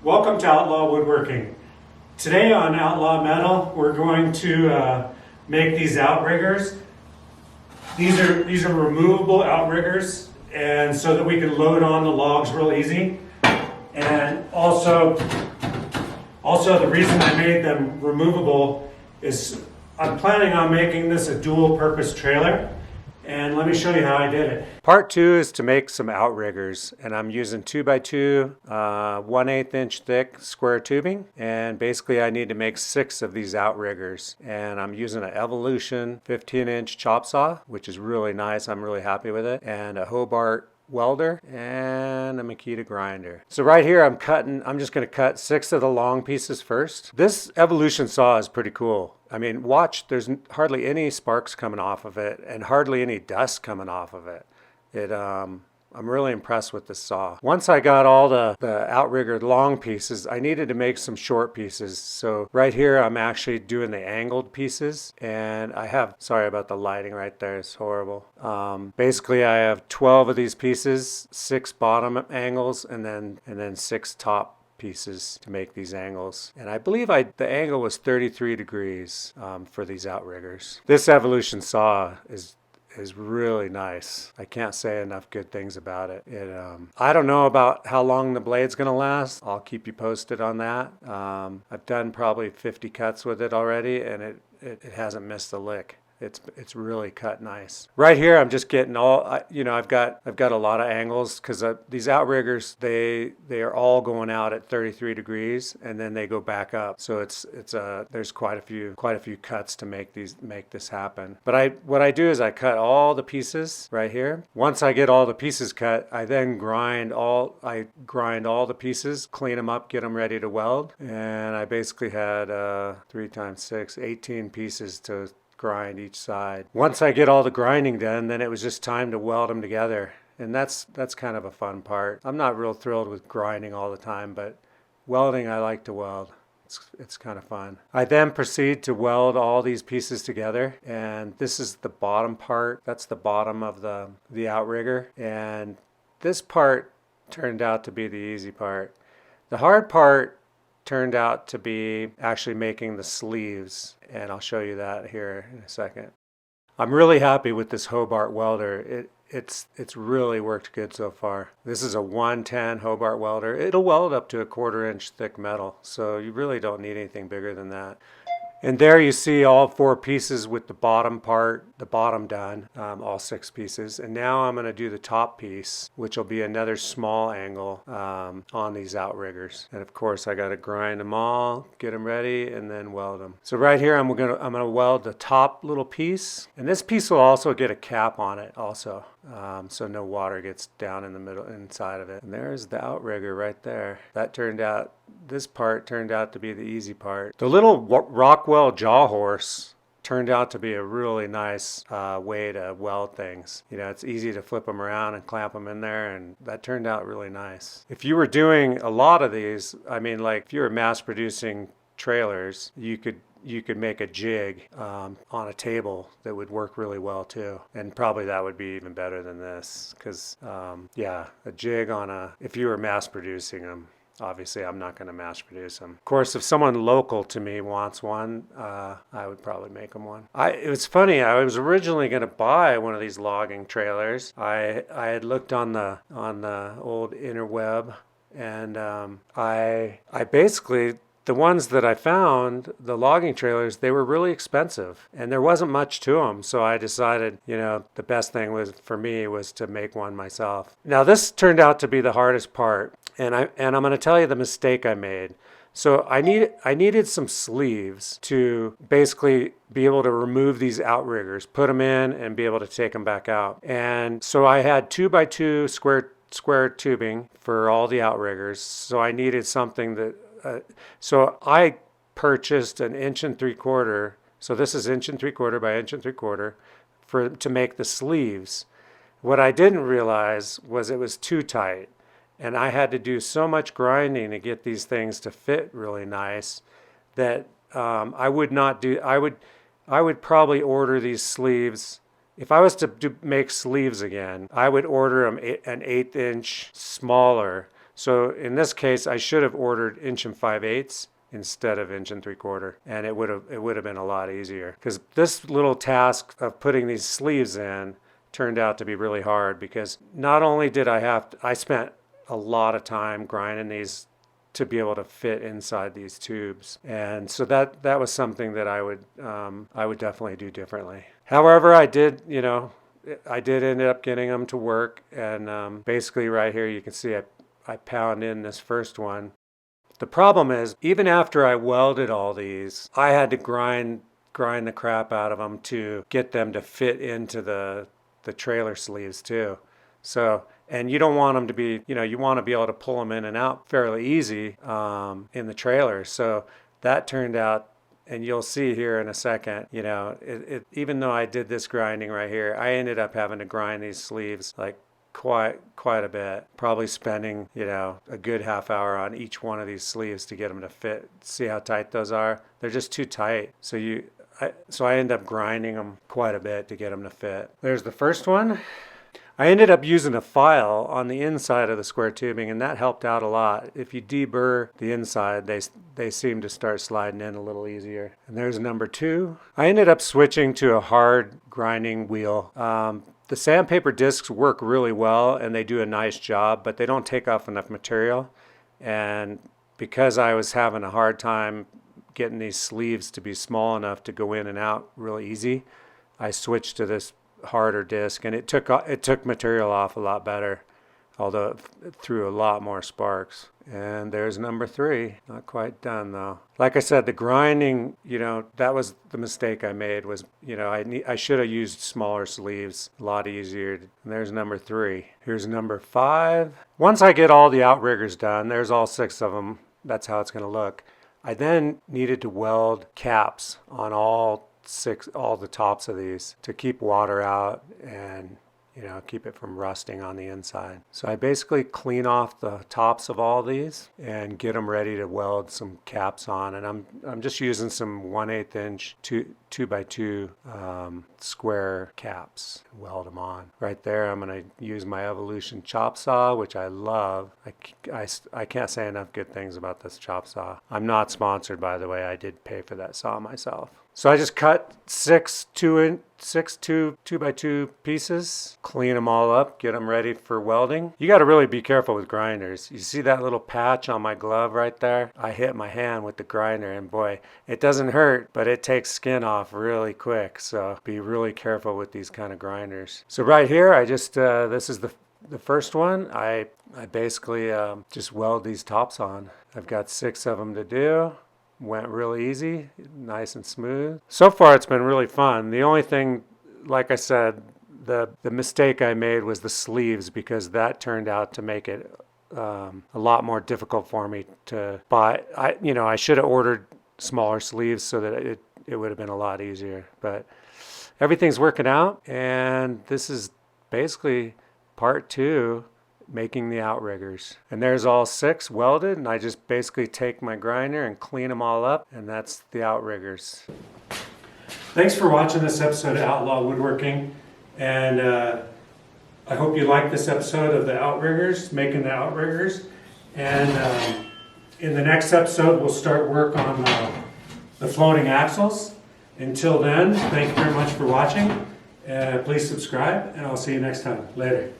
Welcome to Outlaw Woodworking. Today on Outlaw Metal, we're going to make these outriggers. These are removable outriggers, and so that we can load on the logs real easy. And also the reason I made them removable is I'm planning on making this a dual-purpose trailer. And let me show you how I did it. Part 2 is to make some outriggers, and I'm using 2x2 1/8 inch thick square tubing, and basically I need to make 6 of these outriggers, and I'm using an Evolution 15-inch chop saw, which is really nice. I'm really happy with it, and a Hobart welder and a Makita grinder. So right here I'm just going to cut 6 of the long pieces first. This Evolution saw is pretty cool. I mean, watch, there's hardly any sparks coming off of it and hardly any dust coming off of it. I'm really impressed with this saw. Once I got all the outrigger long pieces, I needed to make some short pieces. So right here, I'm actually doing the angled pieces, and sorry about the lighting right there, it's horrible. Basically, I have 12 of these pieces, 6 bottom angles, and then 6 top pieces to make these angles. And I believe the angle was 33 degrees for these outriggers. This Evolution saw is really nice. I can't say enough good things about it. I don't know about how long the blade's gonna last. I'll keep you posted on that. I've done probably 50 cuts with it already, and it hasn't missed a lick. It's really cut nice. Right here, I'm just getting I've got a lot of angles because these outriggers they are all going out at 33 degrees and then they go back up. So there's quite a few cuts to make this happen. But what I do is I cut all the pieces right here. Once I get all the pieces cut, I then grind all the pieces, clean them up, get them ready to weld. And I basically had 3 times 6, 18 pieces to grind each side. Once I get all the grinding done, then it was just time to weld them together. And that's kind of a fun part. I'm not real thrilled with grinding all the time, but welding, I like to weld. It's kind of fun. I then proceed to weld all these pieces together, and this is the bottom part. That's the bottom of the outrigger, and this part turned out to be the easy part. The hard part turned out to be actually making the sleeves, and I'll show you that here in a second. I'm really happy with this Hobart welder. It's really worked good so far. This is a 110 Hobart welder. It'll weld up to a 1/4 inch thick metal, so you really don't need anything bigger than that. And there you see all 4 pieces with the bottom done, all 6 pieces. And now I'm going to do the top piece, which will be another small angle on these outriggers. And of course, I got to grind them all, get them ready, and then weld them. So right here, I'm gonna weld the top little piece, and this piece will also get a cap on it, also, so no water gets down in the middle inside of it. And there's the outrigger right there. This part turned out to be the easy part. The little Rockwell jaw horse turned out to be a really nice way to weld things. You know, it's easy to flip them around and clamp them in there, and that turned out really nice. If you were doing a lot of these, I mean, like if you were mass producing trailers, you could make a jig on a table that would work really well too. And probably that would be even better than this, because yeah, a jig if you were mass producing them. Obviously, I'm not going to mass produce them. Of course, if someone local to me wants one, I would probably make them one. It was funny. I was originally going to buy one of these logging trailers. I had looked on the old interweb, and I basically, the ones that I found, the logging trailers, they were really expensive, and there wasn't much to them. So I decided, the best thing for me was to make one myself. Now this turned out to be the hardest part. And I'm going to tell you the mistake I made. So I needed some sleeves to basically be able to remove these outriggers, put them in, and be able to take them back out. And so I had 2x2 square tubing for all the outriggers. So I needed something that. So I purchased an 1 3/4 inch. So this is 1 3/4 inch by 1 3/4 inch to make the sleeves. What I didn't realize was it was too tight. And I had to do so much grinding to get these things to fit really nice that I would probably order these sleeves. If I was to make sleeves again, I would order them an 1/8 inch smaller So in this case, I should have ordered 1 5/8" instead of 1 3/4, and it would have been a lot easier. Because this little task of putting these sleeves in turned out to be really hard, because not only did I spent a lot of time grinding these to be able to fit inside these tubes, and so that was something that I would definitely do differently. However, I did end up getting them to work, and basically right here you can see I pound in this first one. The problem is, even after I welded all these, I had to grind the crap out of them to get them to fit into the trailer sleeves too. So, and you don't want them to be, you want to be able to pull them in and out fairly easy in the trailer. So that turned out, and you'll see here in a second, even though I did this grinding right here, I ended up having to grind these sleeves like quite a bit, probably spending a good half hour on each one of these sleeves to get them to fit. See how tight those are? They're just too tight. So I end up grinding them quite a bit to get them to fit. There's the first one. I ended up using a file on the inside of the square tubing, and that helped out a lot. If you deburr the inside, they seem to start sliding in a little easier. And there's number 2. I ended up switching to a hard grinding wheel. The sandpaper discs work really well, and they do a nice job, but they don't take off enough material. And because I was having a hard time getting these sleeves to be small enough to go in and out really easy, I switched to this harder disc, and it took material off a lot better, although it threw a lot more sparks. And there's number 3. Not quite done though. Like I said, the grinding, that was the mistake I made, was, I should have used smaller sleeves, a lot easier. And there's number 3. Here's number 5. Once I get all the outriggers done, there's all 6 of them. That's how it's going to look. I then needed to weld caps on all the tops of these to keep water out and keep it from rusting on the inside. So I basically clean off the tops of all these and get them ready to weld some caps on. And I'm just using some 1/8 inch 2x2 square caps. Weld them on. Right there, I'm going to use my Evolution chop saw, which I love. I can't say enough good things about this chop saw. I'm not sponsored, by the way. I did pay for that saw myself. So I just cut 6 2x2 pieces, clean them all up, get them ready for welding. You got to really be careful with grinders. You see that little patch on my glove right there? I hit my hand with the grinder, and boy, it doesn't hurt, but it takes skin off really quick. So be really careful with these kind of grinders. So right here, I just, this is the first one. I basically just weld these tops on. I've got 6 of them to do. Went really easy, nice and smooth. So far it's been really fun. The only thing, like I said, the mistake I made was the sleeves, because that turned out to make it a lot more difficult for me to buy. I should have ordered smaller sleeves so that it would have been a lot easier. But everything's working out, and this is basically part 2. Making the outriggers. And there's all 6 welded, and I just basically take my grinder and clean them all up, and that's the outriggers. Thanks for watching this episode of Outlaw Woodworking, and I hope you liked this episode of the outriggers, making the outriggers. And in the next episode, we'll start work on the floating axles. Until then, thank you very much for watching. Please subscribe, and I'll see you next time. Later.